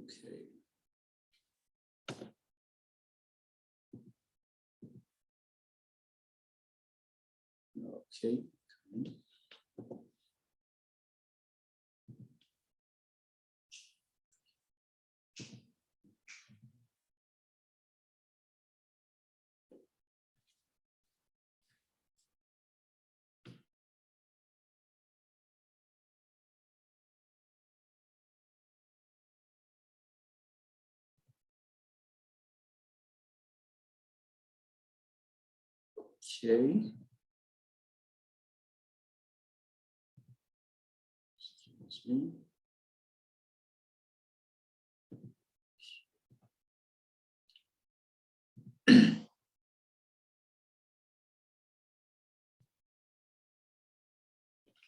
Okay. Okay. Okay. Excuse me.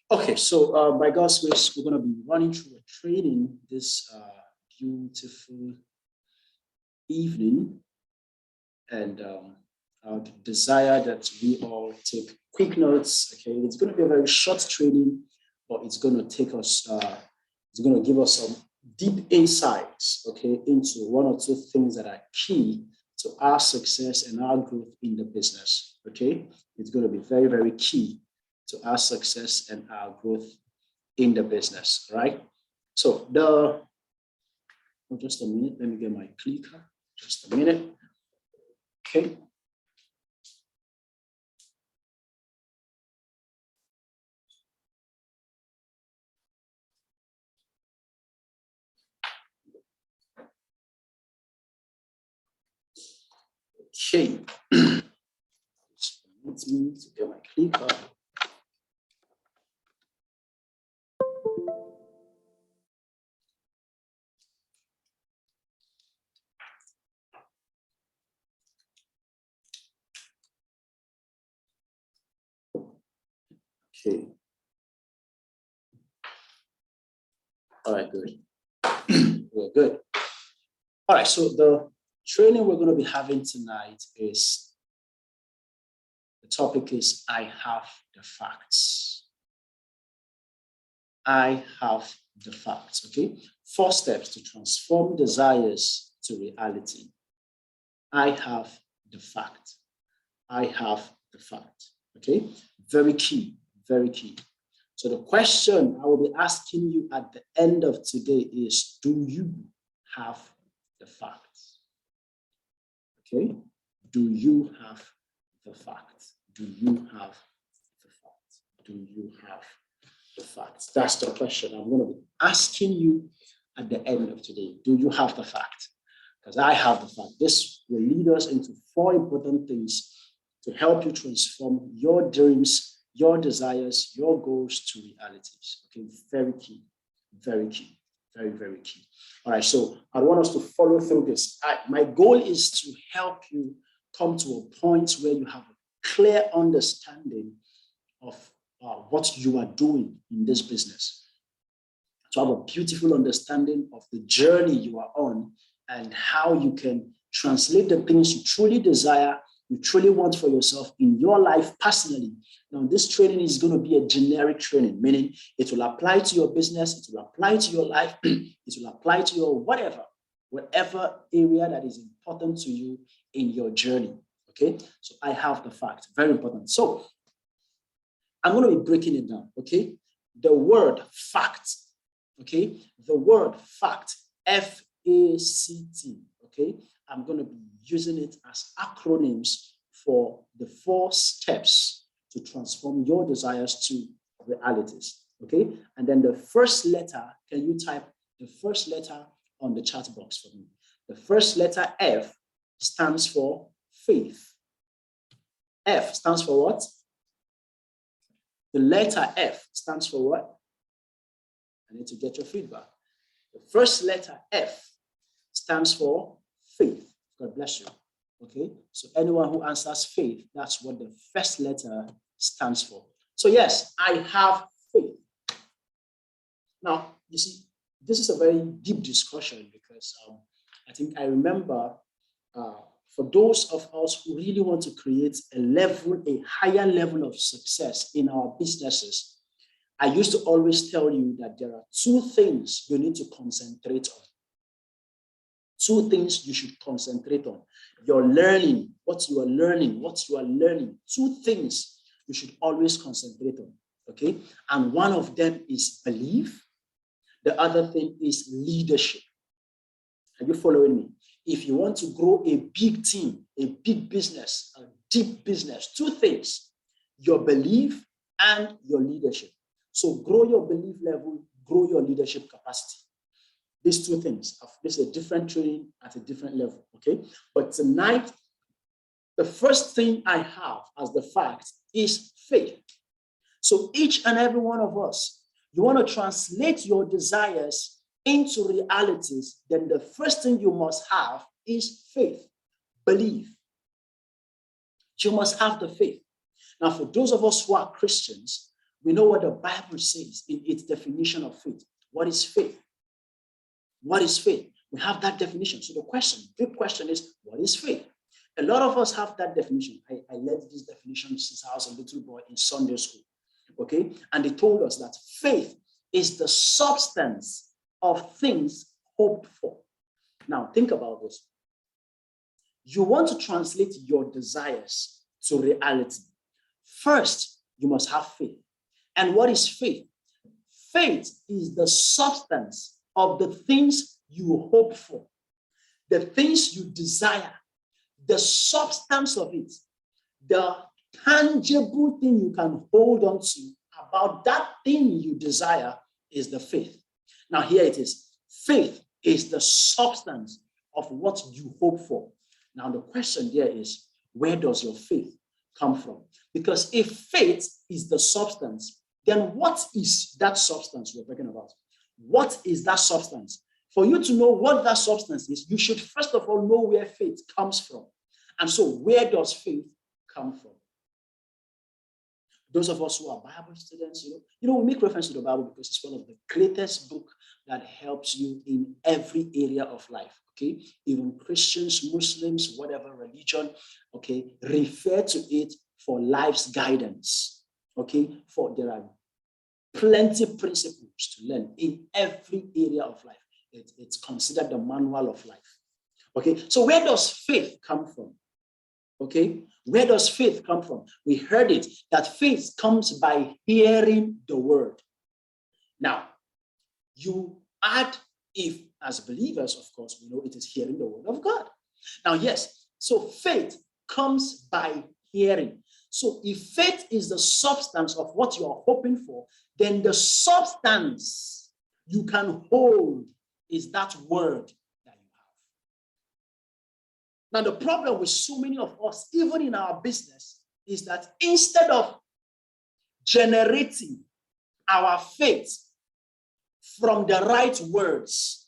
Okay, so by God's grace, we're going to be running through a training this beautiful evening, and I would desire that we all take quick notes. Okay, it's going to be a very short training, but it's going to take us, it's going to give us some deep insights, okay, into one or two things that are key to our success and our growth in the business. Okay, it's going to be very, very key to our success and our growth in the business, right? So just a minute, let me get my clicker. Just a minute. Okay. Okay. Let me to get my clicker. Okay. All right, good. We're good. All right, so the training we're going to be having tonight is, the topic is I have the facts. I have the facts, okay? 4 steps to transform desires to reality. I have the fact. I have the fact, okay? Very key, very key. So the question I will be asking you at the end of today is, do you have the facts? Okay? Do you have the facts? Do you have the facts? Do you have the facts? That's the question I'm going to be asking you at the end of today. Do you have the fact? Because I have the fact. This will lead us into 4 important things to help you transform your dreams, your desires, your goals to realities. Okay, very key, very key, very, very key. All right, so I want us to follow through this. My goal is to help you come to a point where you have a clear understanding of what you are doing in this business, to have a beautiful understanding of the journey you are on and how you can translate the things you truly desire, you truly want for yourself in your life personally. Now, this training is going to be a generic training, meaning it will apply to your business, it will apply to your life, it will apply to your whatever area that is important to you in your journey. Okay, so I have the fact, very important. So I'm going to be breaking it down. Okay, the word fact. Okay, the word fact, F-A-C-T. Okay, I'm going to be using it as acronyms for the 4 steps to transform your desires to realities. Okay, and then the first letter, can you type the first letter on the chat box for me? The first letter, F, stands for faith. F stands for what? The letter F stands for what? I need to get your feedback. The first letter, F, stands for faith. God bless you. Okay, so anyone who answers faith, that's what the first letter stands for. So yes, I have faith. Now, you see, this is a very deep discussion because I think I remember for those of us who really want to create a higher level of success in our businesses, I used to always tell you that there are 2 things you need to concentrate on. Two things you should concentrate on. Your learning, what you are learning. Two things you should always concentrate on, okay? And one of them is belief. The other thing is leadership. Are you following me? If you want to grow a big team, a big business, a deep business, two things, your belief and your leadership. So grow your belief level, grow your leadership capacity. These two things. This is a different training at a different level, okay? But tonight, the first thing I have as the fact is faith. So each and every one of us, you want to translate your desires into realities, then the first thing you must have is faith, belief. You must have the faith. Now, for those of us who are Christians, we know what the Bible says in its definition of faith. What is faith? What is faith? We have that definition. So the big question is, what is faith? A lot of us have that definition. I learned this definition since I was a little boy in Sunday school. Okay? And they told us that faith is the substance of things hoped for. Now, think about this. You want to translate your desires to reality. First, you must have faith. And what is faith? Faith is the substance of the things you hope for, the things you desire, the substance of it, the tangible thing you can hold on to about that thing you desire is the faith. Now, here it is. Faith is the substance of what you hope for. Now, the question there is, where does your faith come from? Because if faith is the substance, then what is that substance we're talking about? What is that substance? For you to know what that substance is, you should first of all know where faith comes from. And so, where does faith come from? Those of us who are Bible students, we make reference to the Bible because it's one of the greatest books that helps you in every area of life. Okay, even Christians, Muslims, whatever religion, okay, refer to it for life's guidance. Okay, for there are plenty of principles to learn in every area of life. It's considered the manual of life. Okay, so where does faith come from? Okay, where does faith come from? We heard it, that faith comes by hearing the word. Now, you add, if as believers, of course, we know it is hearing the word of God. Now, yes, so faith comes by hearing. So if faith is the substance of what you are hoping for, then the substance you can hold is that word that you have. Now, the problem with so many of us, even in our business, is that instead of generating our faith from the right words,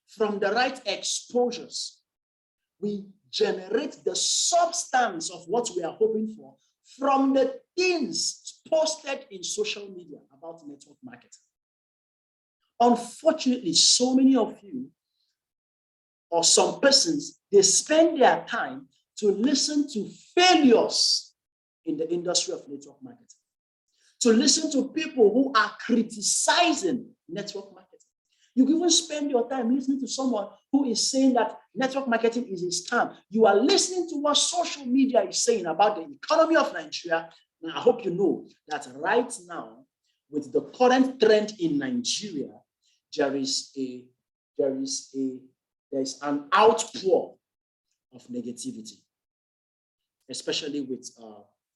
from the right exposures, we generate the substance of what we are hoping for from the things posted in social media about network marketing. Unfortunately, so many of you, or some persons, they spend their time to listen to failures in the industry of network marketing, to listen to people who are criticizing network marketing. You even spend your time listening to someone who is saying that network marketing is a scam. You are listening to what social media is saying about the economy of Nigeria. Now, I hope you know that right now, with the current trend in Nigeria, there is an outpour of negativity, especially with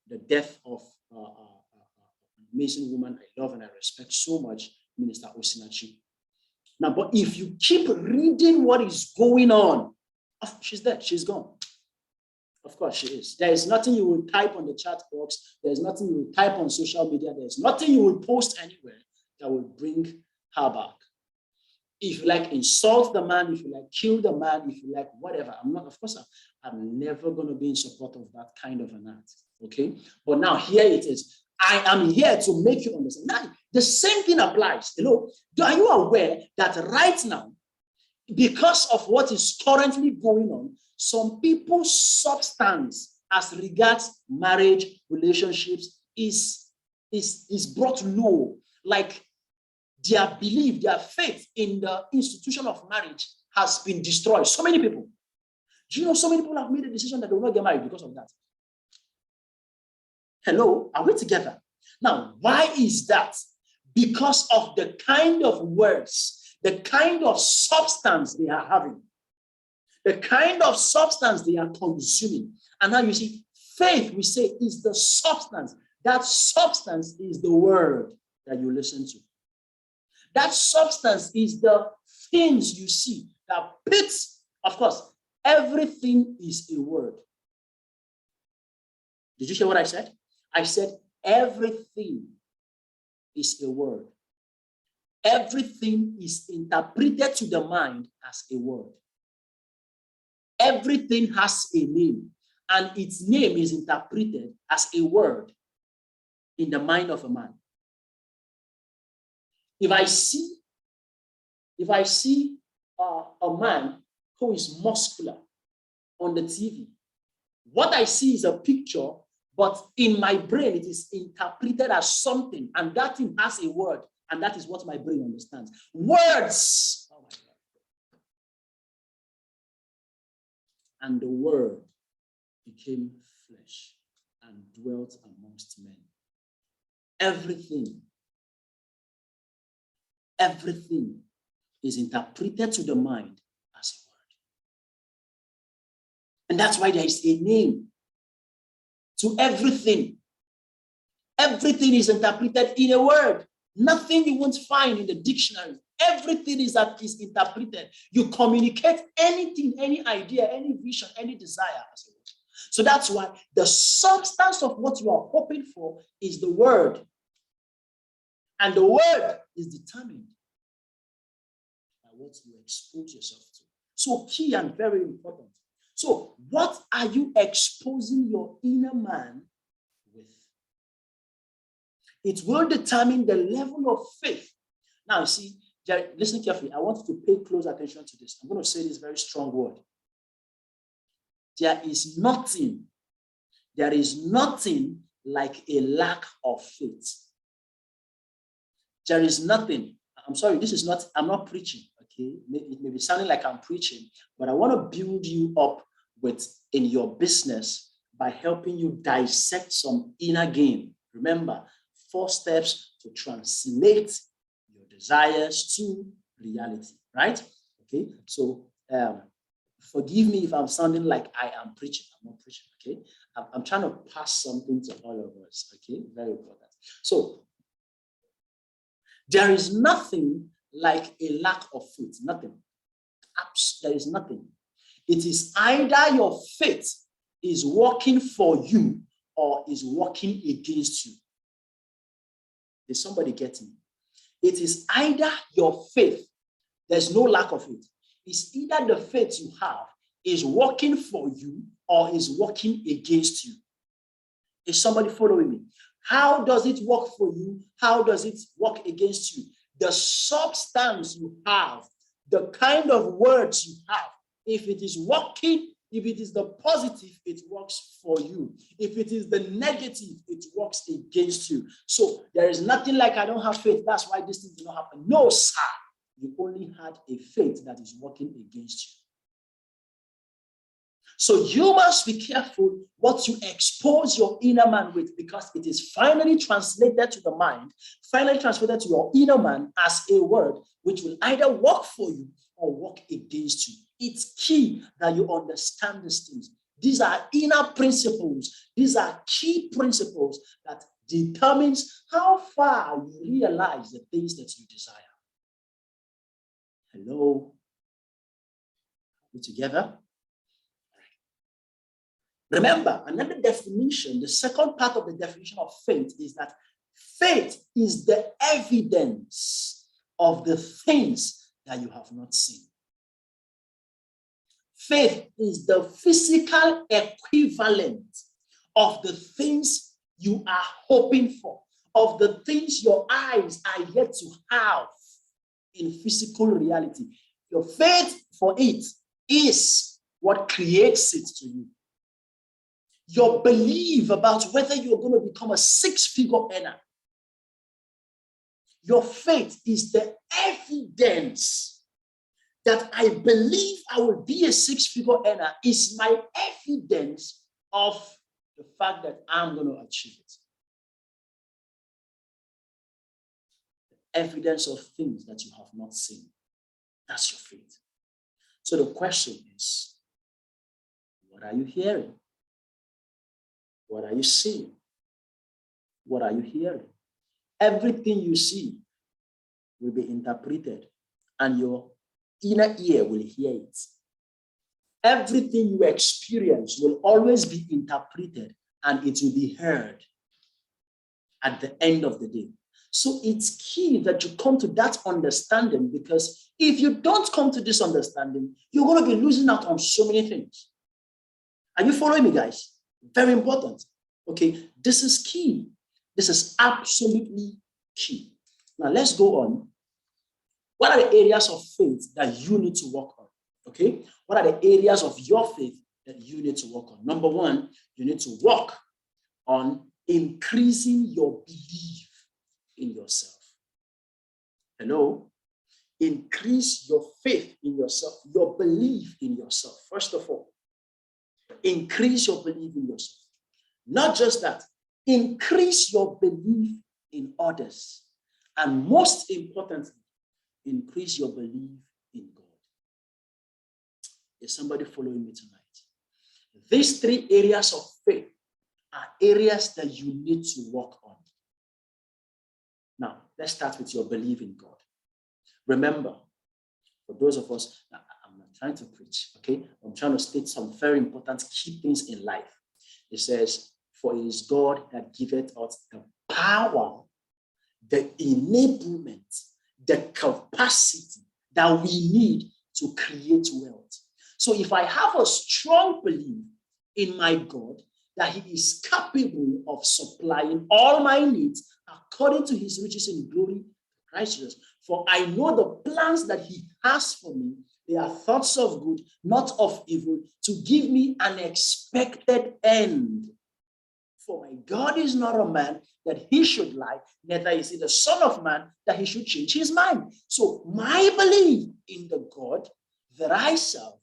the death of an amazing woman I love and I respect so much, Minister Osinachi. Now, but if you keep reading what is going on, she's dead, she's gone. Of course she is. There is nothing you will type on the chat box. There's nothing you will type on social media. There's nothing you will post anywhere that will bring her back. If you like, insult the man, if you like, kill the man, if you like, whatever. I'm never going to be in support of that kind of an act. Okay? But now here it is. I am here to make you understand. Now, the same thing applies. Are you aware that right now, because of what is currently going on, some people's substance as regards marriage, relationships is brought low. Like their belief, their faith in the institution of marriage has been destroyed. So many people. Do you know so many people have made a decision that they will not get married because of that? Hello, are we together? Now, why is that? Because of the kind of words, the kind of substance they are having, the kind of substance they are consuming. And now you see, faith, we say, is the substance. That substance is the word that you listen to. That substance is the things you see that pits. Of course, everything is a word. Did you hear what I said? I said everything is a word. Everything is interpreted to the mind as a word. Everything has a name, and its name is interpreted as a word in the mind of a man. If I see a man who is muscular on the TV, what I see is a picture, but in my brain, it is interpreted as something, and that thing has a word, and that is what my brain understands. Words. Oh my God. And the word became flesh and dwelt amongst men. Everything is interpreted to the mind as a word. And that's why there is a name to everything. Everything is interpreted in a word. Nothing you won't find in the dictionary. Everything is interpreted. You communicate anything, any idea, any vision, any desire as a word. So that's why the substance of what you are hoping for is the word. And the word is determined by what you expose yourself to. So key and very important. So what are you exposing your inner man with? It will determine the level of faith. Now, you see, Jerry, listen carefully. I want you to pay close attention to this. I'm going to say this very strong word. There is nothing like a lack of faith. There is nothing. I'm sorry, I'm not preaching, okay? It may be sounding like I'm preaching, but I want to build you up in your business by helping you dissect some inner game. Remember, 4 steps to translate your desires to reality, right? Okay, so forgive me if I'm sounding like I am preaching. I'm not preaching, okay? I'm trying to pass something to all of us, okay? Very important. So, there is nothing like a lack of faith, nothing. There is nothing. It is either your faith is working for you or is working against you. Is somebody getting me? It is either your faith, there's no lack of it. It's either the faith you have is working for you or is working against you. Is somebody following me? How does it work for you? How does it work against you? The substance you have, the kind of words you have, if it is working, if it is the positive, it works for you. If it is the negative, it works against you. So there is nothing like I don't have faith. That's why this thing did not happen. No, sir. You only had a faith that is working against you. So you must be careful what you expose your inner man with, because it is finally translated to the mind, finally translated to your inner man as a word, which will either work for you or work against you. It's key that you understand these things. These are inner principles. These are key principles that determines how far you realize the things that you desire. Hello? Are we together? Remember, another definition, the second part of the definition of faith is that faith is the evidence of the things that you have not seen. Faith is the physical equivalent of the things you are hoping for, of the things your eyes are yet to have in physical reality. Your faith for it is what creates it to you. Your belief about whether you're going to become a 6-figure earner. Your faith is the evidence that I believe I will be a six-figure earner is my evidence of the fact that I'm going to achieve it. Evidence of things that you have not seen. That's your faith. So the question is, what are you hearing? What are you seeing? What are you hearing? Everything you see will be interpreted, and your inner ear will hear it. Everything you experience will always be interpreted, and it will be heard at the end of the day. So it's key that you come to that understanding, because if you don't come to this understanding, you're going to be losing out on so many things. Are you following me, guys? Very important. Okay, this is key. This is absolutely key. Now let's go on. What are the areas of faith that you need to work on? Okay, what are the areas of your faith that you need to work on? Number one, you need to work on increasing your belief in yourself. Hello? Increase your faith in yourself, your belief in yourself. First of all, increase your belief in yourself. Not just that, increase your belief in others. And most importantly, increase your belief in God. Is somebody following me tonight? These three areas of faith are areas that you need to work on. Now, let's start with your belief in God. Remember, for those of us, I'm not trying to preach, okay? I'm trying to state some very important key things in life. It says, for it is God that giveth us the power, the enablement, the capacity that we need to create wealth. So if I have a strong belief in my God, that he is capable of supplying all my needs according to his riches in glory, Christ Jesus. For I know the plans that he has for me. They are thoughts of good, not of evil, to give me an expected end. For my God is not a man that he should lie, neither is he the son of man that he should change his mind. So my belief in the God that I serve,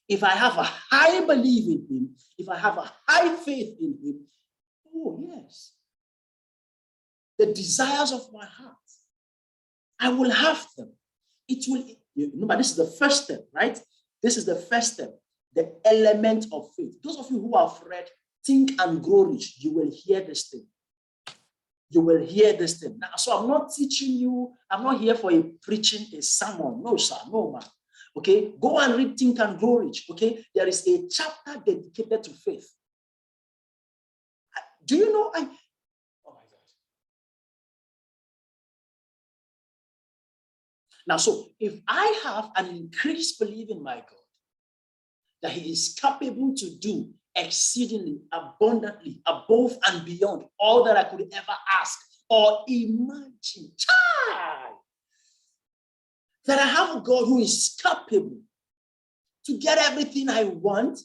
if I have a high belief in him, if I have a high faith in him, oh yes, the desires of my heart, I will have them. It will, remember, this is the first step, right? This is the first step, the element of faith. Those of you who have read Think and Grow Rich, you will hear this thing. You will hear this thing. Now, so I'm not teaching you, I'm not here for a preaching a sermon. No, sir, no, man. Okay, go and read Think and Grow Rich. Okay, there is a chapter dedicated to faith. Do you know? Oh my God. Now, so if I have an increased belief in my God, that he is capable to do exceedingly, abundantly, above and beyond all that I could ever ask or imagine, that I have a God who is capable to get everything I want,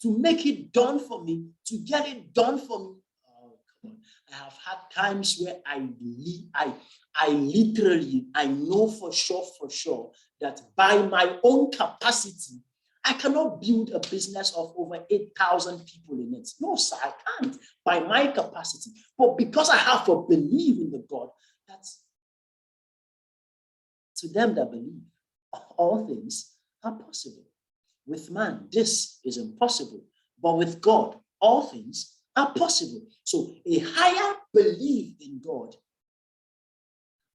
to make it done for me, to get it done for me. Oh, come on. I have had times where I literally, I know for sure that by my own capacity, I cannot build a business of over 8,000 people in it. No, sir, I can't by my capacity. But because I have a belief in the God, that's to them that believe, all things are possible. With man, this is impossible. But with God, all things are possible. So a higher belief in God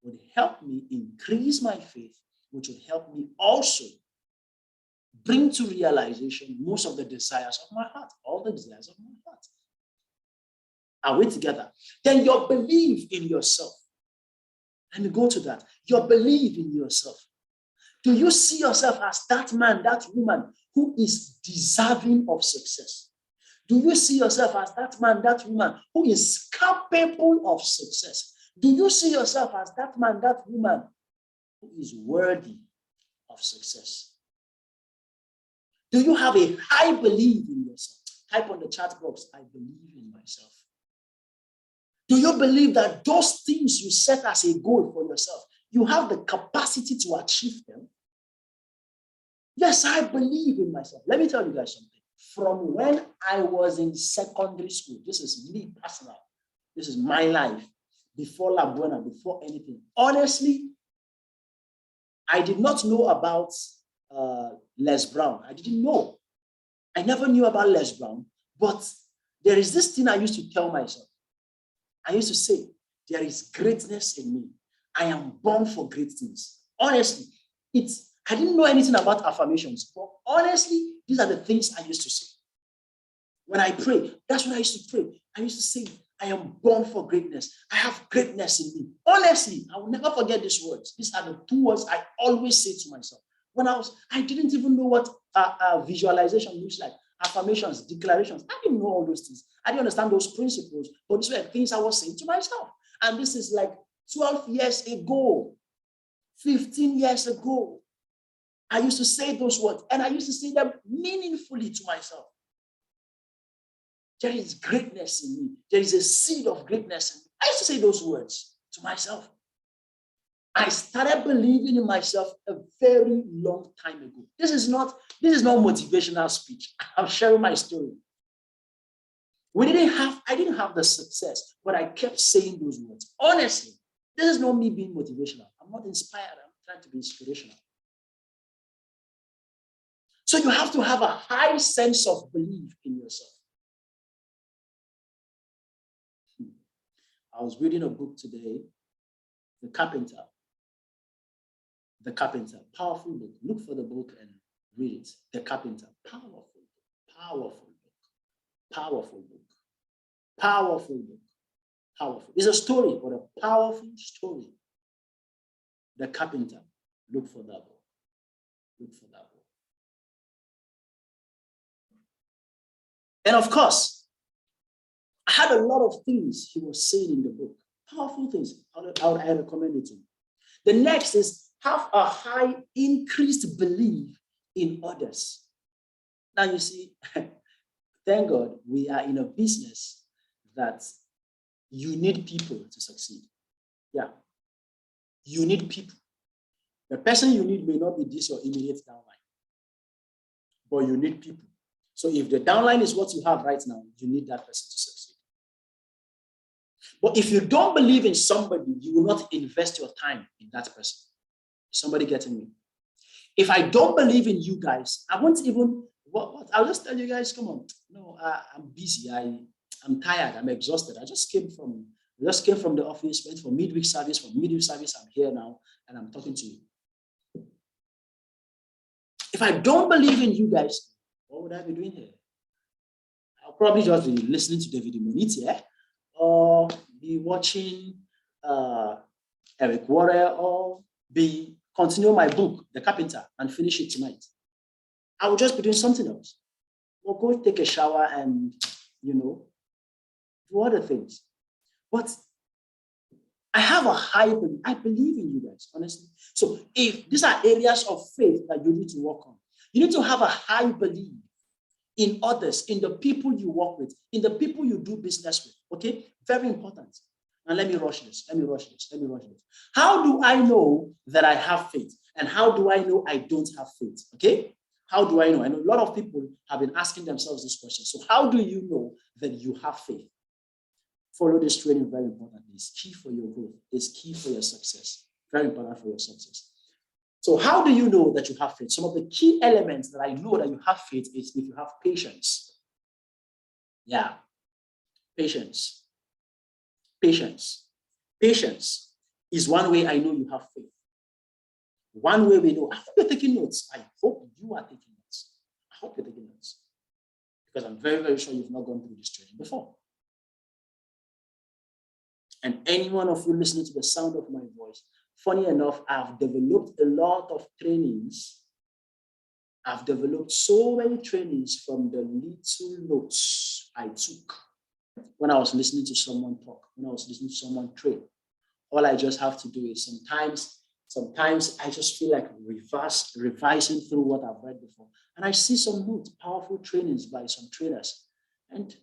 would help me increase my faith, which would help me also bring to realization most of the desires of my heart, all the desires of my heart. Are we together? Then your belief in yourself. Let me go to that. Your belief in yourself. Do you see yourself as that man, that woman who is deserving of success? Do you see yourself as that man, that woman who is capable of success? Do you see yourself as that man, that woman who is worthy of success? Do you have a high belief in yourself? Type on the chat box, I believe in myself. Do you believe that those things you set as a goal for yourself, you have the capacity to achieve them? Yes, I believe in myself. Let me tell you guys something. From when I was in secondary school, this is me personal. This is my life before La Buena, before anything. Honestly, I did not know about Les Brown. I didn't know. I never knew about Les Brown, but there is this thing I used to tell myself. I used to say, there is greatness in me. I am born for great things. Honestly, I didn't know anything about affirmations, but honestly, these are the things I used to say. When I pray, that's what I used to pray. I used to say, I am born for greatness. I have greatness in me. Honestly, I will never forget these words. These are the 2 words I always say to myself. When I didn't even know what visualization looks like, affirmations, declarations. I didn't know all those things. I didn't understand those principles, but these were things I was saying to myself. And this is like 12 years ago, 15 years ago. I used to say those words, and I used to say them meaningfully to myself. There is greatness in me. There is a seed of greatness in me. I used to say those words to myself. I started believing in myself a very long time ago. This is not motivational speech. I'm sharing my story. I didn't have the success, but I kept saying those words. Honestly, this is not me being motivational. I'm not inspired. I'm trying to be inspirational. So you have to have a high sense of belief in yourself. I was reading a book today, The Carpenter. The Carpenter, powerful book. Look for the book and read it. The Carpenter, powerful book, powerful book, powerful book, powerful book, powerful. It's a story, but a powerful story. The Carpenter, look for that book. Look for that book. And of course, I had a lot of things he was saying in the book. Powerful things. I recommend it to you. The next is have a high increased belief in others. Now you see, thank God we are in a business that you need people to succeed. Yeah. You need people. The person you need may not be this your immediate downline, but you need people. So if the downline is what you have right now, you need that person to succeed. But if you don't believe in somebody, you will not invest your time in that person. Is somebody getting me? If I don't believe in you guys, I won't even, I'll just tell you guys, come on. No, I'm busy. I'm tired. I'm exhausted. I just came from the office, went for midweek service. From midweek service, I'm here now, and I'm talking to you. If I don't believe in you guys, what would I be doing here? I'll probably just be listening to David Immoniti, or be watching Eric Warren, or continue my book, The Carpenter, and finish it tonight. I will just be doing something else. Or go take a shower and, do other things. But I have a high belief. I believe in you guys, honestly. So if these are areas of faith that you need to work on, you need to have a high belief in others, in the people you work with, in the people you do business with. Okay? Very important. And let me rush this. How do I know that I have faith? And how do I know I don't have faith? Okay? How do I know? I know a lot of people have been asking themselves this question. So how do you know that you have faith? Follow this training, very important. It's key for your growth. It's key for your success. Very important for your success. So how do you know that you have faith? Some of the key elements that I know that you have faith is if you have patience. Yeah, patience. Patience. Patience is one way I know you have faith. One way we know. I hope you're taking notes. I hope you are taking notes. I hope you're taking notes. Because I'm very, very sure you've not gone through this training before. And any one of you listening to the sound of my voice, funny enough, I've developed a lot of trainings. I've developed so many trainings from the little notes I took when I was listening to someone talk, when I was listening to someone train. All I just have to do is sometimes I just feel like revising through what I've read before. And I see some notes, powerful trainings by some trainers. And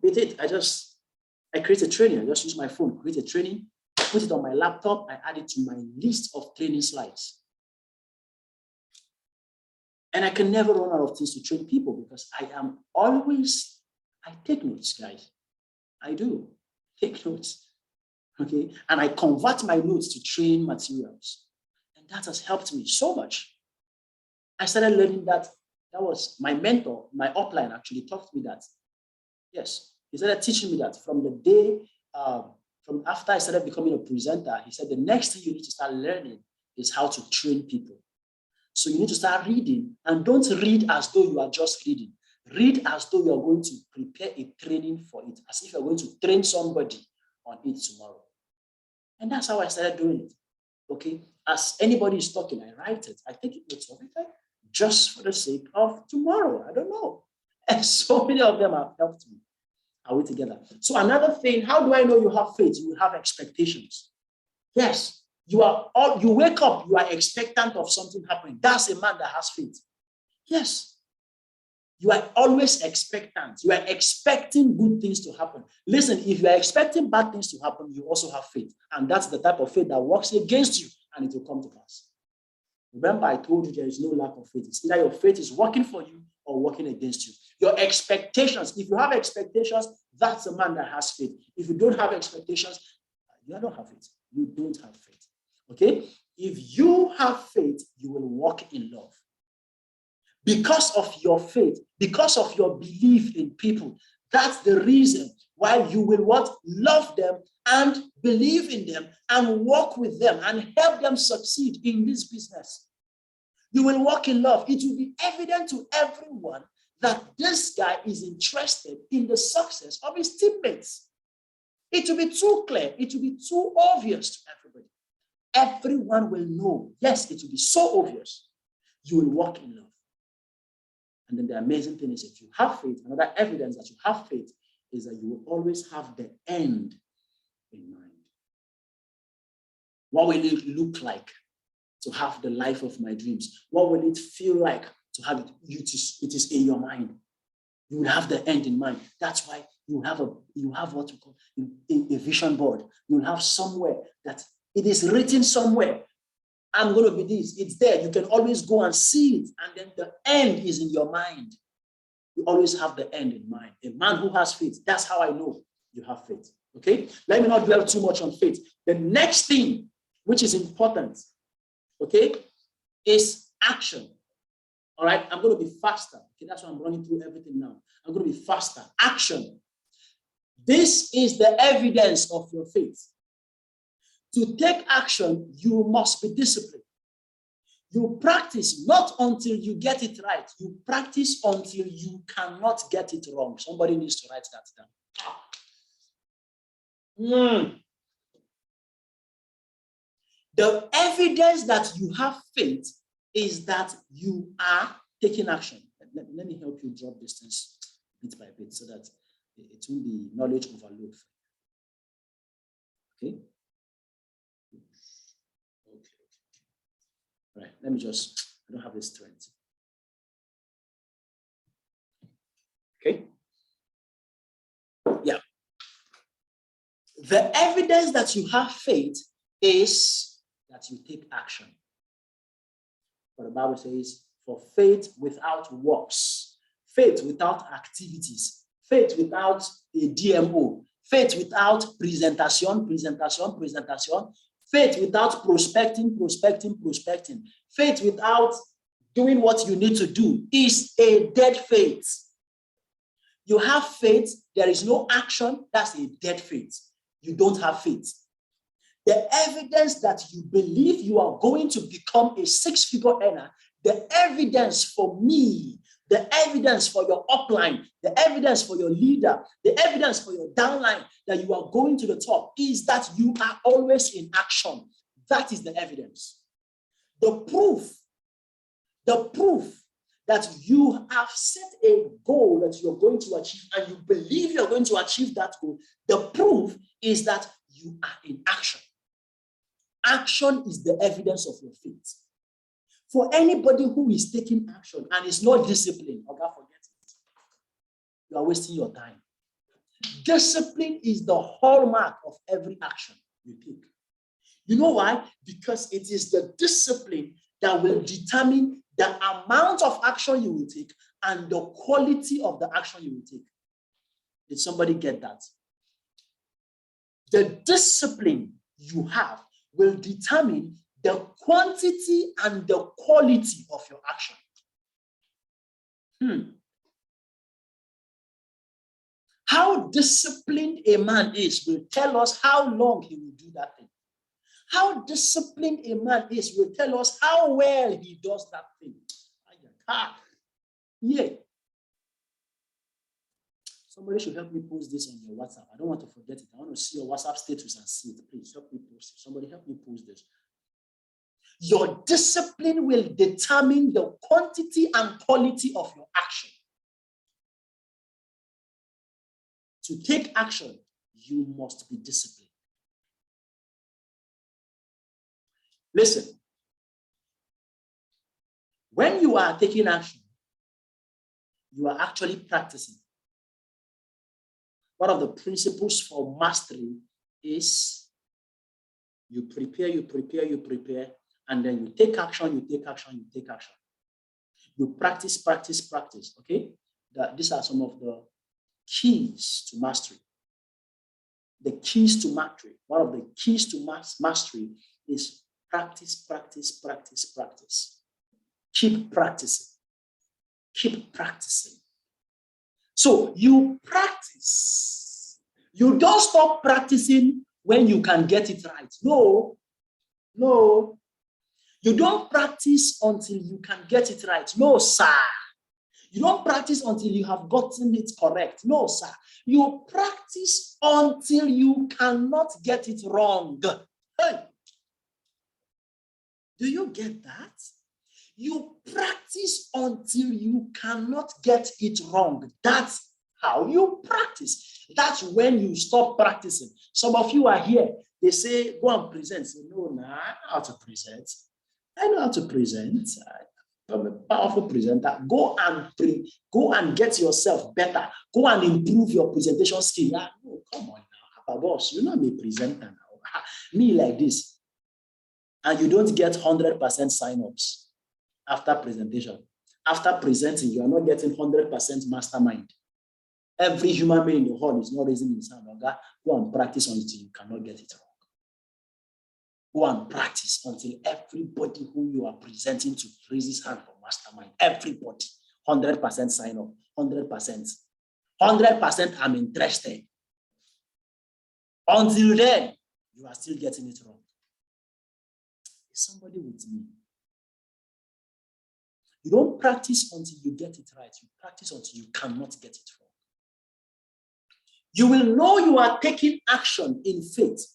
with it, I create a training. I just use my phone, create a training, put it on my laptop. I add it to my list of training slides. And I can never run out of things to train people because I take notes, guys. I do take notes. Okay. And I convert my notes to train materials. And that has helped me so much. I started learning that. That was my mentor, my upline actually taught me that. Yes. He started teaching me that from the day, from after I started becoming a presenter, he said the next thing you need to start learning is how to train people. So you need to start reading, and don't read as though you are just reading. Read as though you are going to prepare a training for it, as if you're going to train somebody on it tomorrow. And that's how I started doing it. Okay. As anybody is talking, I write it. I take notes of it just for the sake of tomorrow. I don't know. And so many of them have helped me. Are we together? So another thing, how do I know you have faith? You have expectations. Yes. You wake up, you are expectant of something happening. That's a man that has faith. Yes. You are always expectant. You are expecting good things to happen. Listen, if you are expecting bad things to happen, you also have faith. And that's the type of faith that works against you and it will come to pass. Remember, I told you there is no lack of faith. It's either your faith is working for you or working against you. Your expectations, if you have expectations, that's a man that has faith. If you don't have expectations, you don't have faith. You don't have faith. Okay? If you have faith, you will walk in love. Because of your faith, because of your belief in people, that's the reason why you will what? Love them and believe in them and work with them and help them succeed in this business. You will walk in love. It will be evident to everyone that this guy is interested in the success of his teammates. It will be too clear. It will be too obvious to everybody. Everyone will know. Yes, it will be so obvious. You will walk in love. And then the amazing thing is, if you have faith, another evidence that you have faith is that you will always have the end in mind. What will it look like to have the life of my dreams? What will it feel like to have it? It is in your mind. You will have the end in mind. That's why you have what we call a vision board. You will have somewhere that it is written somewhere. I'm going to be this. It's there. You can always go and see it. And then the end is in your mind. You always have the end in mind. A man who has faith, that's how I know you have faith. Okay? Let me not dwell too much on faith. The next thing, which is important, okay, is action. All right? I'm going to be faster. Okay, that's why I'm running through everything now. I'm going to be faster. Action. This is the evidence of your faith. To take action, you must be disciplined. You practice not until you get it right. You practice until you cannot get it wrong. Somebody needs to write that down. The evidence that you have faith is that you are taking action. Let me help you drop distance bit by bit so that it won't be knowledge overload. Okay? Right, let me just, I don't have the strength. Okay. Yeah. The evidence that you have faith is that you take action. What the Bible says, for faith without works, faith without activities, faith without a DMO, faith without presentation, faith without prospecting, faith without doing what you need to do is a dead faith. You have faith, there is no action, that's a dead faith. You don't have faith. The evidence that you believe you are going to become a six-figure earner, the evidence for me, the evidence for your upline, the evidence for your leader, the evidence for your downline that you are going to the top is that you are always in action. That is the evidence. The proof that you have set a goal that you're going to achieve and you believe you're going to achieve that goal, the proof is that you are in action. Action is the evidence of your faith. For anybody who is taking action and is not disciplined, forget it. You are wasting your time. Discipline is the hallmark of every action you take. You know why? Because it is the discipline that will determine the amount of action you will take and the quality of the action you will take. Did somebody get that? The discipline you have will determine the quantity and the quality of your action. How disciplined a man is will tell us how long he will do that thing. How disciplined a man is will tell us how well he does that thing. Yeah. Somebody should help me post this on your WhatsApp. I don't want to forget it. I want to see your WhatsApp status and see it. Please help me post it. Somebody help me post this. Your discipline will determine the quantity and quality of your action. To take action, you must be disciplined. Listen, when you are taking action, you are actually practicing. One of the principles for mastery is you prepare, and then you take action, you take action. You practice, okay? These are some of the keys to mastery. The keys to mastery. One of the keys to mastery is practice. Keep practicing. So you practice. You don't stop practicing when you can get it right. No. You don't practice until you can get it right. No, sir. You don't practice until you have gotten it correct. No, sir. You practice until you cannot get it wrong. Hey. Do you get that? You practice until you cannot get it wrong. That's how you practice. That's when you stop practicing. Some of you are here. They say, go and present. Say, no, I know how to present. I know how to present. I'm a powerful presenter. Go and get yourself better. Go and improve your presentation skill. No, come on now. Boss, you're not a presenter now. Me like this. And you don't get 100% sign-ups after presentation. After presenting, you are not getting 100% mastermind. Every human being in the hall is not raising his hand. Go and practice until you cannot get it wrong. Go and practice until everybody who you are presenting to raises hand for mastermind. Everybody, 100% sign up, 100%. 100% I'm interested. Until then, you are still getting it wrong. Is somebody with me? You don't practice until you get it right. You practice until you cannot get it wrong. You will know you are taking action in faith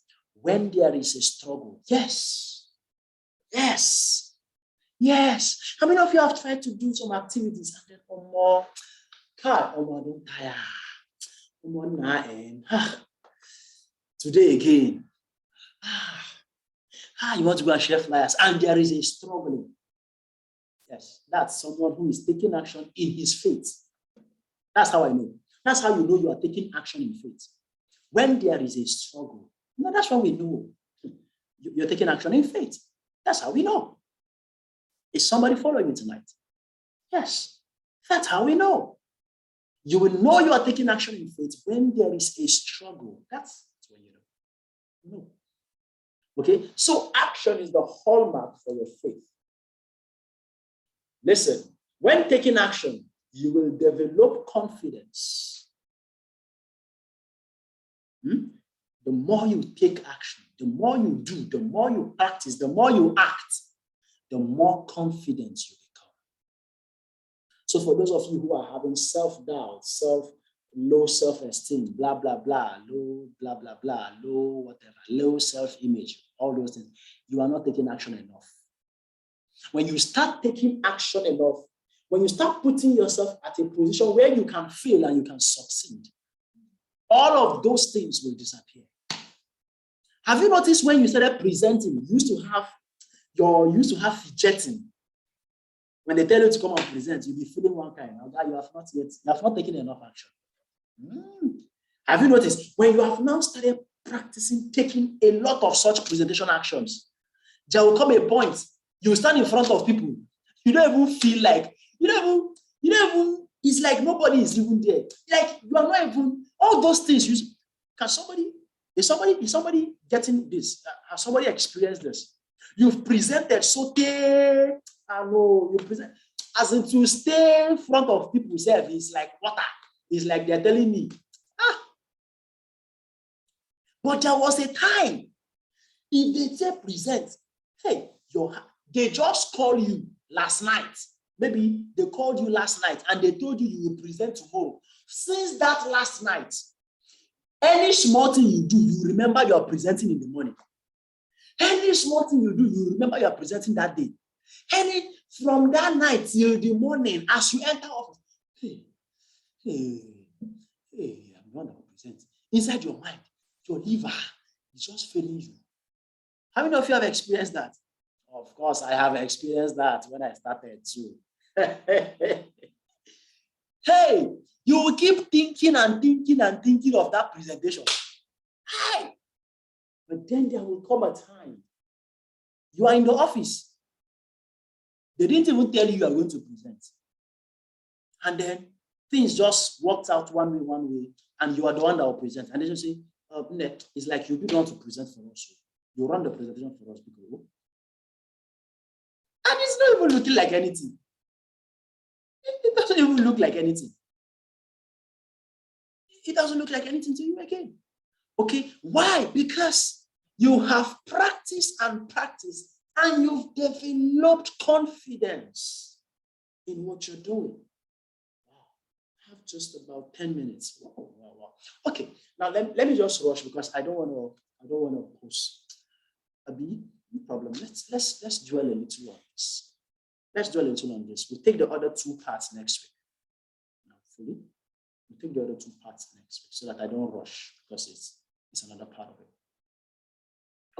when there is a struggle. Yes. How many of you have tried to do some activities and then, I don't tire. Today again. You want to go and share flyers and there is a struggle. Yes, that's someone who is taking action in his faith. That's how I know. That's how you know you are taking action in faith. When there is a struggle, that's when we know you're taking action in faith. That's how we know. Is somebody following me tonight? Yes, that's how we know. You will know you are taking action in faith when there is a struggle. That's when you know. Okay, so action is the hallmark for your faith. Listen, when taking action, you will develop confidence. The more you take action, the more you do, the more you practice, the more you act, the more confident you become. So for those of you who are having self-doubt, low self-esteem, blah, blah, blah, low, blah, blah, blah, low, whatever, low self-image, all those things, you are not taking action enough. When you start taking action enough, when you start putting yourself at a position where you can fail and you can succeed, all of those things will disappear. Have you noticed when you started presenting, you used to have fidgeting. When they tell you to come and present, you'll be feeling one kind. You have not taken enough action. Have you noticed when you have now started practicing taking a lot of such presentation actions, there will come a point you stand in front of people, You don't even feel like, you don't even, it's like nobody is even there. Like you are not even, all those things. Is somebody getting this? Has somebody experienced this? You've presented so I know you present as in to stay in front of people self, it's like water. It's like they're telling me, but there was a time if they say present, hey, they just call you last night. Maybe they called you last night and they told you you will present tomorrow. Since that last night, any small thing you do, you remember you are presenting in the morning. Any small thing you do, you remember you are presenting that day. From that night till the morning, as you enter office, I'm going to present. Inside your mind, your liver is just failing you. How many of you have experienced that? Of course, I have experienced that when I started too. Hey, you will keep thinking and thinking and thinking of that presentation. Hey, but then there will come a time you are in the office. They didn't even tell you are going to present. And then things just worked out one way, and you are the one that will present. And they just say, it's like you don't want to present for us. You run the presentation for us, people. And it's not even looking like anything. It doesn't even look like anything. It doesn't look like anything to you again. Okay, why? Because you have practiced and practiced, and you've developed confidence in what you're doing. Wow, I have just about 10 minutes. Wow. Okay, now let me just rush because I don't want to post. Abi, no problem. Let's dwell a little on this. Let's dwell a little on this. We'll take the other two parts next week. Now, fully. We'll take the other two parts next week so that I don't rush because it's another part of it.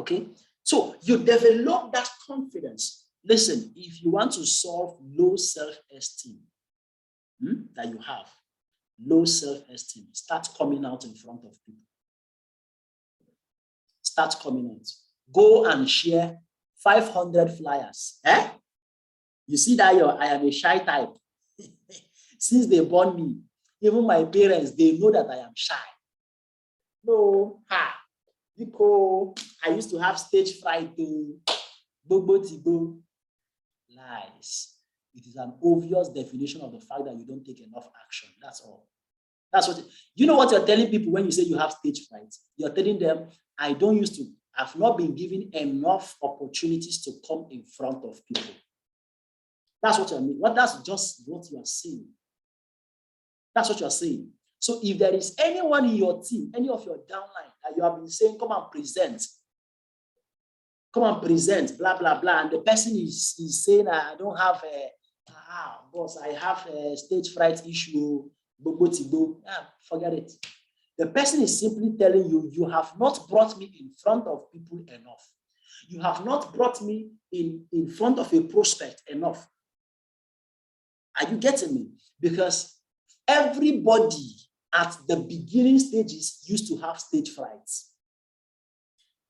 Okay? So you develop that confidence. Listen, if you want to solve low self-esteem that you have, low self-esteem, start coming out in front of people. Start coming out. Go and share 500 flyers. You see that I am a shy type. Since they born me, even my parents, they know that I am shy. No, because I used to have stage fright to bobo. Lies. It is an obvious definition of the fact that you don't take enough action. That's all. That's what you know what you're telling people when you say you have stage fright. You're telling them, I've not been given enough opportunities to come in front of people. That's what I mean. That's just what you are saying. That's what you're saying. So if there is anyone in your team, any of your downline that you have been saying, come and present, blah, blah, blah, and the person is saying, I don't have boss, I have a stage fright issue, forget it. The person is simply telling you, you have not brought me in front of people enough. You have not brought me in front of a prospect enough. Are you getting me? Because everybody at the beginning stages used to have stage frights.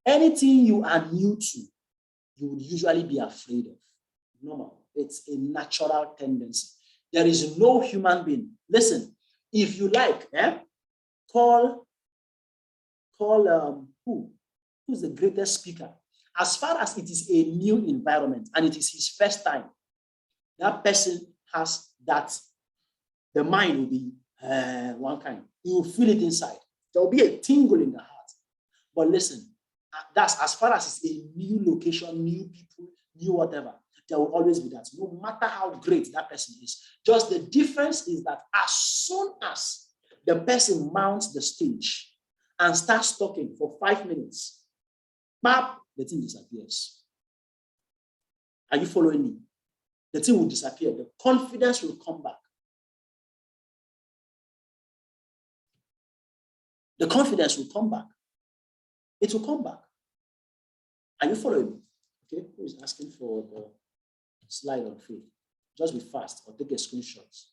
Anything you are new to, you would usually be afraid of. Normal. It's a natural tendency. There is no human being. Listen, if you like, call who's the greatest speaker. As far as it is a new environment and it is his first time, that person has that. The mind will be one kind. You will feel it inside. There will be a tingle in the heart. But listen, that's as far as it's a new location, new people, new whatever. There will always be that. No matter how great that person is. Just the difference is that as soon as the person mounts the stage and starts talking for 5 minutes, the thing disappears. Are you following me? The thing will disappear. The confidence will come back. The confidence will come back. It will come back. Are you following me? Okay, who is asking for the slide on faith? Just be fast or take a screenshot.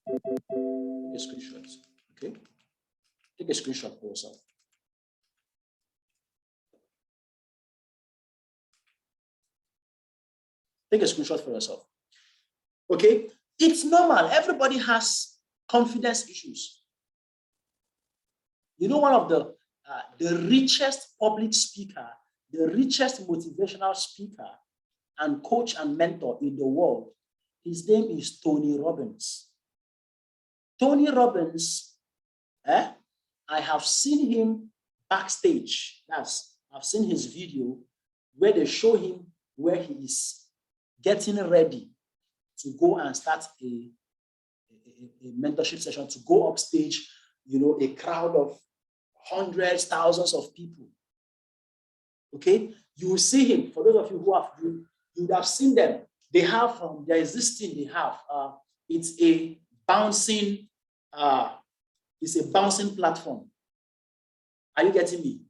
Take a screenshot. Okay? Take a screenshot for yourself. Take a screenshot for yourself. Okay, it's normal. Everybody has confidence issues. You know, one of the richest public speaker, the richest motivational speaker and coach and mentor in the world, his name is Tony Robbins. Tony Robbins, I have seen him backstage. I've seen his video where they show him where he is getting ready to go and start a mentorship session, to go up stage, you know, a crowd of hundreds, thousands of people. Okay, you will see him. For those of you who have, you would have seen them. They have, there is this thing they have. It's a bouncing platform. Are you getting me?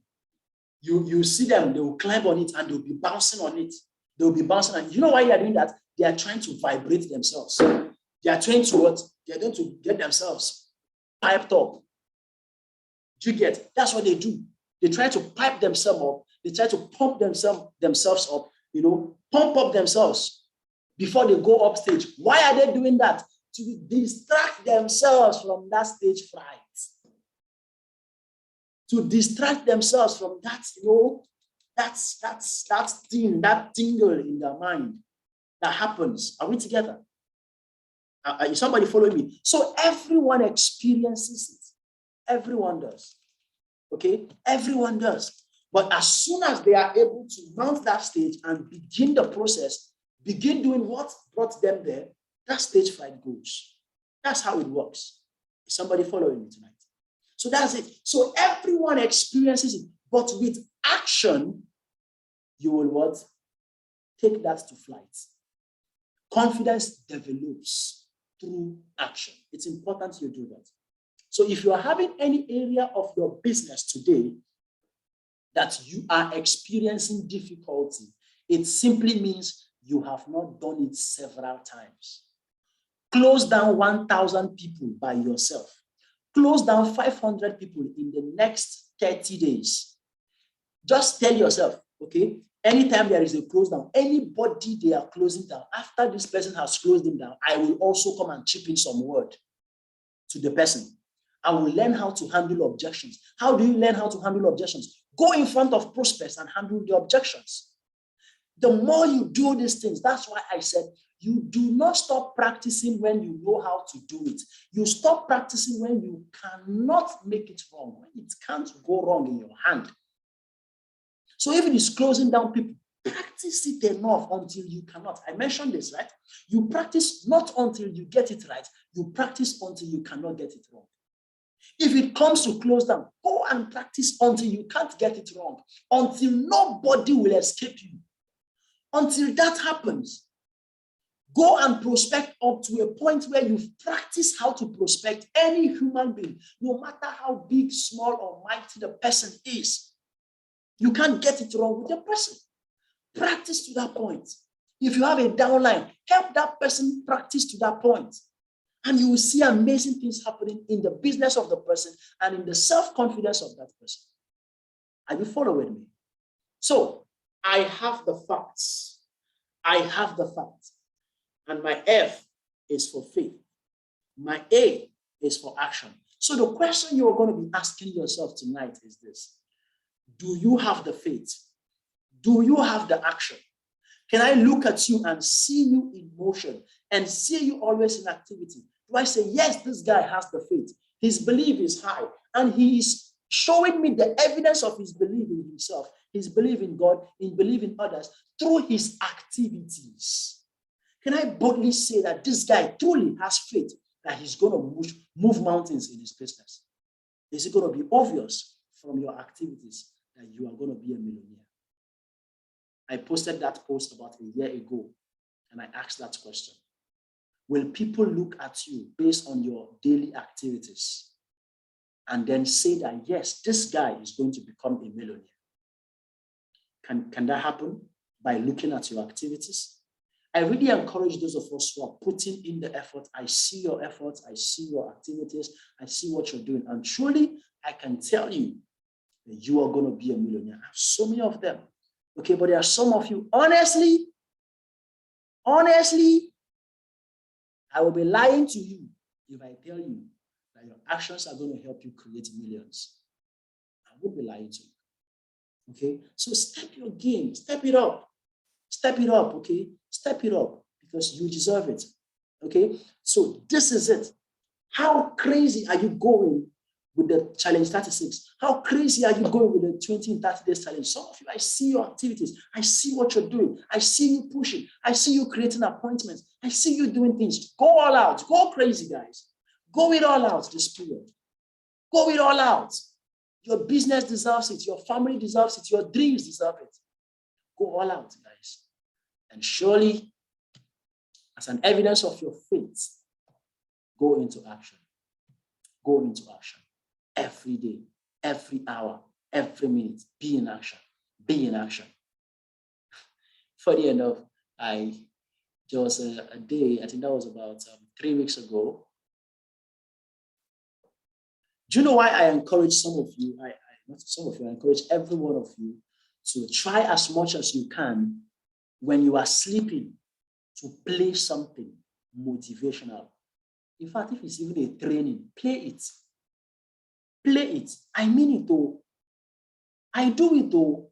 You see them, they will climb on it and they'll be bouncing on it. They'll be bouncing on it. You know why they are doing that? They are trying to vibrate themselves. They are trying to what? They are going to get themselves piped up. Do you get? That's what they do. They try to pipe themselves up. They try to pump themselves up, you know, pump up themselves before they go up stage. Why are they doing that? To distract themselves from that stage fright. To distract themselves from that, you know, that thing, that tingle in their mind that happens. Are we together? Is somebody following me? So everyone experiences it. Everyone does. Okay? Everyone does. But as soon as they are able to mount that stage and begin the process, begin doing what brought them there, that stage fright goes. That's how it works. Is somebody following me tonight? So that's it. So everyone experiences it, but with action, you will what? Take that to flight. Confidence develops through action. It's important you do that. So if you are having any area of your business today that you are experiencing difficulty, it simply means you have not done it several times. Close down 1,000 people by yourself. Close down 500 people in the next 30 days. Just tell yourself, okay, anytime there is a close down, anybody they are closing down, after this person has closed them down, I will also come and chip in some word to the person. I will learn how to handle objections. How do you learn how to handle objections? Go in front of prospects and handle the objections. The more you do these things, that's why I said, you do not stop practicing when you know how to do it. You stop practicing when you cannot make it wrong, when it can't go wrong in your hand. So if it is closing down people, practice it enough until you cannot. I mentioned this, right? You practice not until you get it right. You practice until you cannot get it wrong. If it comes to close down, go and practice until you can't get it wrong, until nobody will escape you. Until that happens, go and prospect up to a point where you've practiced how to prospect any human being, no matter how big, small, or mighty the person is. You can't get it wrong with the person. Practice to that point. If you have a downline, help that person practice to that point. And you will see amazing things happening in the business of the person and in the self-confidence of that person. Are you following me? So, I have the facts. I have the facts. And my F is for faith. My A is for action. So the question you're going to be asking yourself tonight is this. Do you have the faith? Do you have the action? Can I look at you and see you in motion and see you always in activity? Do I say, yes, this guy has the faith. His belief is high. And he is showing me the evidence of his belief in himself, his belief in God, his belief in others through his activities. Can I boldly say that this guy truly has faith that he's going to move mountains in his business? Is it going to be obvious from your activities that you are going to be a millionaire? I posted that post about a year ago, and I asked that question. Will people look at you based on your daily activities and then say that, yes, this guy is going to become a millionaire? Can that happen by looking at your activities? I really encourage those of us who are putting in the effort. I see your efforts. I see your activities. I see what you're doing. And truly, I can tell you that you are going to be a millionaire. I have so many of them. Okay, but there are some of you, honestly, I will be lying to you if I tell you that your actions are going to help you create millions. I would be lying to you. Okay, so step your game, step it up, okay, step it up because you deserve it. Okay, so this is it. How crazy are you going with the challenge 36? How crazy are you going with the 20 and 30 days challenge? Some of you, I see your activities. I see what you're doing. I see you pushing. I see you creating appointments. I see you doing things. Go all out. Go crazy, guys. Go it all out this period. Go it all out. Your business deserves it. Your family deserves it. Your dreams deserve it. Go all out, guys. And surely, as an evidence of your faith, go into action. Go into action. Every day, every hour, every minute, be in action. Be in action. Funny enough, there was a day, I think that was about 3 weeks ago. Do you know why I encourage some of you? Not some of you, I encourage every one of you to try as much as you can when you are sleeping to play something motivational. In fact, if it's even a training, play it. Play it. I mean it though. I do it though.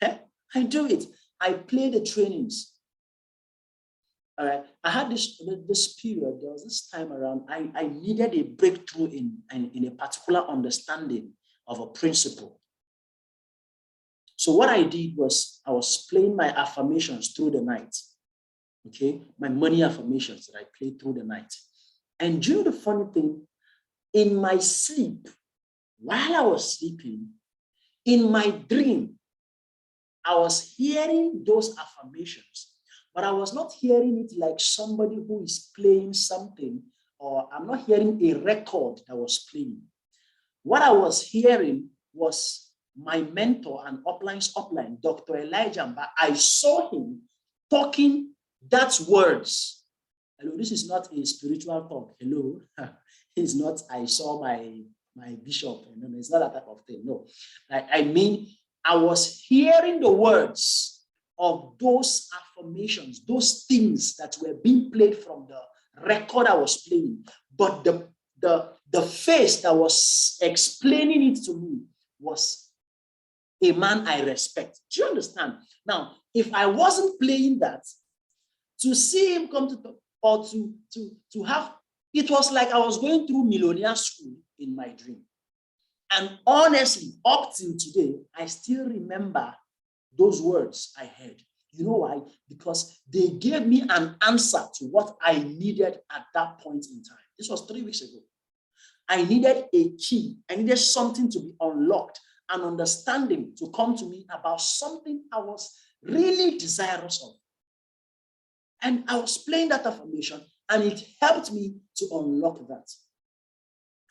I do it. I play the trainings. All right. I had this period. There was this time around. I needed a breakthrough in a particular understanding of a principle. So what I did was I was playing my affirmations through the night. Okay, my money affirmations that I played through the night. And do you know the funny thing? In my sleep, while I was sleeping, in my dream, I was hearing those affirmations, but I was not hearing it like somebody who is playing something, or I'm not hearing a record that was playing. What I was hearing was my mentor and upline's upline, Dr. Elijah, but I saw him talking that words. Hello, this is not a spiritual talk. Hello, it's not, I saw my bishop. No, it's not that type of thing. No, I mean, I was hearing the words of those affirmations, those things that were being played from the record I was playing. But the face that was explaining it to me was a man I respect. Do you understand? Now, if I wasn't playing that, to see him come to talk, or to have, it was like I was going through millionaire school in my dream. And honestly, up till today, I still remember those words I heard. You know why? Because they gave me an answer to what I needed at that point in time. This was 3 weeks ago. I needed a key. I needed something to be unlocked, an understanding to come to me about something I was really desirous of. And I was playing that affirmation, and it helped me to unlock that.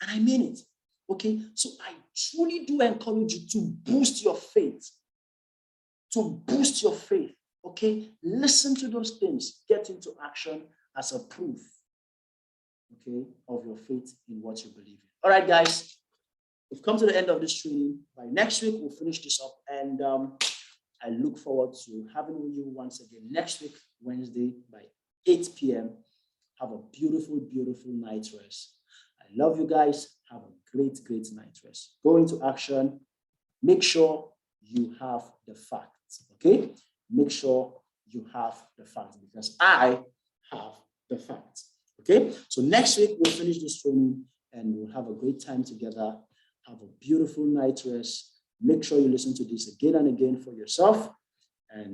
And I mean it. Okay, so I truly do encourage you to boost your faith. To boost your faith. Okay, listen to those things, get into action as a proof, okay, of your faith in what you believe in. All right, guys, we've come to the end of this training. By next week, we'll finish this up, and I look forward to having you once again next week, Wednesday, by 8 p.m. Have a beautiful, beautiful night rest. I love you guys. Have a great, great night rest. Go into action. Make sure you have the facts, okay? Make sure you have the facts, because I have the facts, okay? So next week, we'll finish this training and we'll have a great time together. Have a beautiful night rest. Make sure you listen to this again and again for yourself.